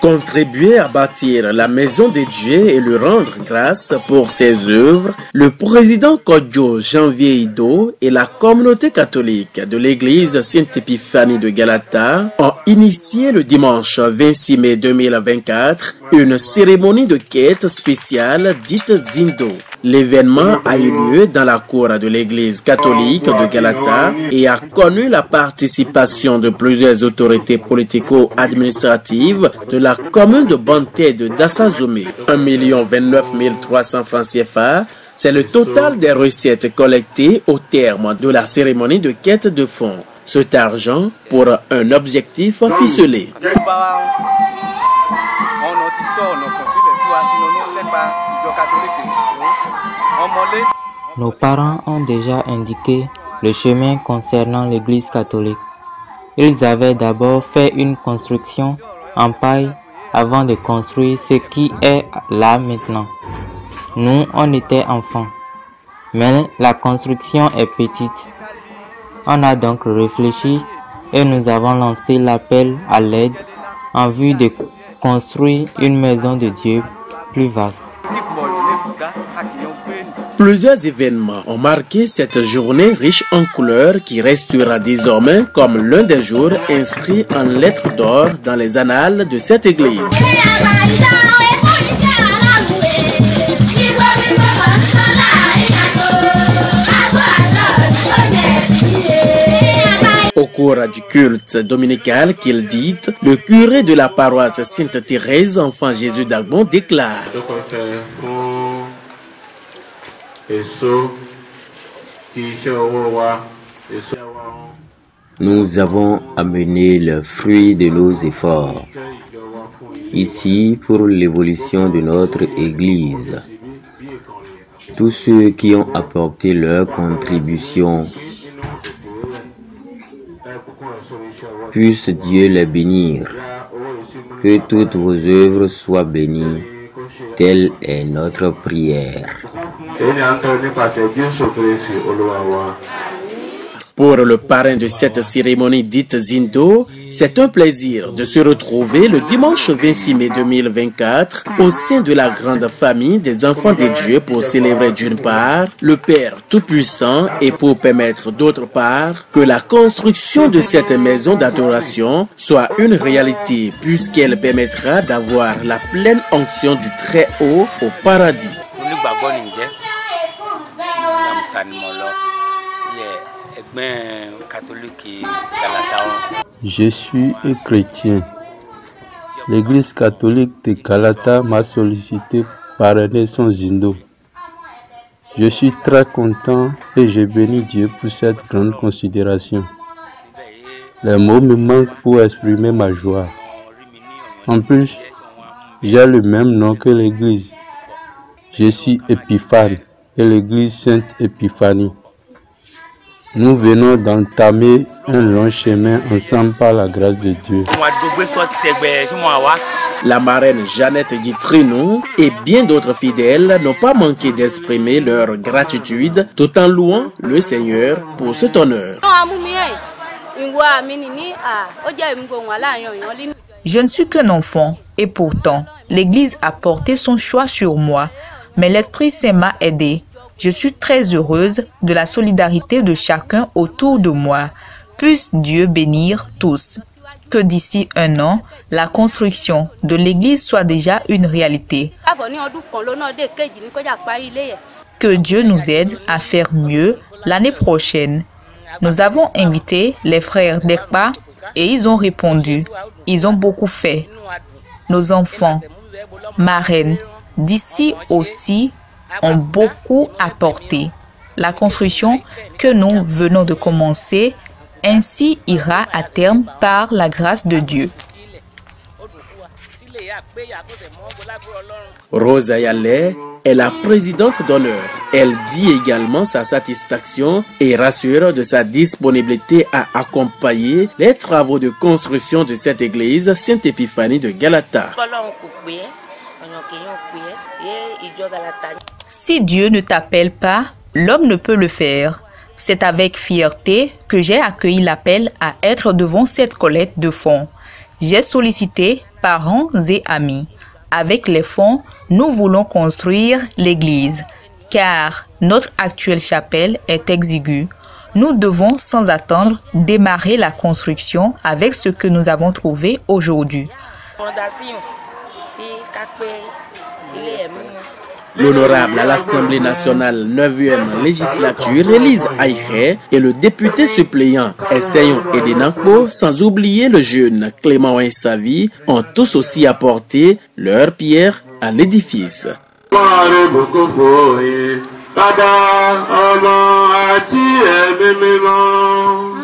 Contribuer à bâtir la maison de Dieu et lui rendre grâce pour ses œuvres, le président Kodjo Janvier Ido et la communauté catholique de l'église Sainte-Épiphanie de Galata ont initié le dimanche 26 mai 2024 une cérémonie de quête spéciale dite Zindo. L'événement a eu lieu dans la cour de l'église catholique de Galata et a connu la participation de plusieurs autorités politico-administratives de la commune de Banté de Dassazomé. 1 029 300 francs CFA, c'est le total des recettes collectées au terme de la cérémonie de quête de fonds. Cet argent pour un objectif ficelé. Nos parents ont déjà indiqué le chemin concernant l'église catholique. Ils avaient d'abord fait une construction en paille avant de construire ce qui est là maintenant. Nous, on était enfants, mais la construction est petite. On a donc réfléchi et nous avons lancé l'appel à l'aide en vue de construire une maison de Dieu plus vaste. Plusieurs événements ont marqué cette journée riche en couleurs qui restera désormais comme l'un des jours inscrits en lettres d'or dans les annales de cette église. Au cours du culte dominical qu'il dit, le curé de la paroisse Sainte-Thérèse, Enfant Jésus d'Agbon, déclare: Nous avons amené le fruit de nos efforts ici pour l'évolution de notre Église. Tous ceux qui ont apporté leur contribution, puisse Dieu les bénir. Que toutes vos œuvres soient bénies. Telle est notre prière. Pour le parrain de cette cérémonie dite Zindo, c'est un plaisir de se retrouver le dimanche 26 mai 2024 au sein de la grande famille des enfants de Dieu pour célébrer d'une part le Père Tout-Puissant et pour permettre d'autre part que la construction de cette maison d'adoration soit une réalité puisqu'elle permettra d'avoir la pleine onction du Très-Haut au paradis. Je suis un chrétien. L'église catholique de Galata m'a sollicité pour parrainer son Zindo. Je suis très content et je bénis Dieu pour cette grande considération. Les mots me manquent pour exprimer ma joie. En plus, j'ai le même nom que l'église. Je suis Épiphane et l'église Sainte-Épiphanie. Nous venons d'entamer un long chemin ensemble par la grâce de Dieu. La marraine Jeannette Guitrinou et bien d'autres fidèles n'ont pas manqué d'exprimer leur gratitude tout en louant le Seigneur pour cet honneur. Je ne suis qu'un enfant et pourtant, l'Église a porté son choix sur moi, mais l'Esprit Saint m'a aidé. Je suis très heureuse de la solidarité de chacun autour de moi. Puisse Dieu bénir tous. Que d'ici un an, la construction de l'église soit déjà une réalité. Que Dieu nous aide à faire mieux l'année prochaine. Nous avons invité les frères d'Ekpa et ils ont répondu. Ils ont beaucoup fait. Nos enfants, marraines, d'ici aussi, ont beaucoup apporté. La construction que nous venons de commencer ainsi ira à terme par la grâce de Dieu. Rosa Yalé est la présidente d'honneur. Elle dit également sa satisfaction et rassure de sa disponibilité à accompagner les travaux de construction de cette église Sainte-Épiphanie de Galata. Si Dieu ne t'appelle pas, l'homme ne peut le faire. C'est avec fierté que j'ai accueilli l'appel à être devant cette collecte de fonds. J'ai sollicité parents et amis. Avec les fonds, nous voulons construire l'église, car notre actuelle chapelle est exiguë. Nous devons sans attendre démarrer la construction avec ce que nous avons trouvé aujourd'hui. L'honorable à l'Assemblée nationale 9e législature, Élise Aïkhé, et le député suppléant Essayon Edenakbo, sans oublier le jeune Clément Wensavi, ont tous aussi apporté leur pierre à l'édifice. Pada ọmọ àti ẹ̀mí mímọ́.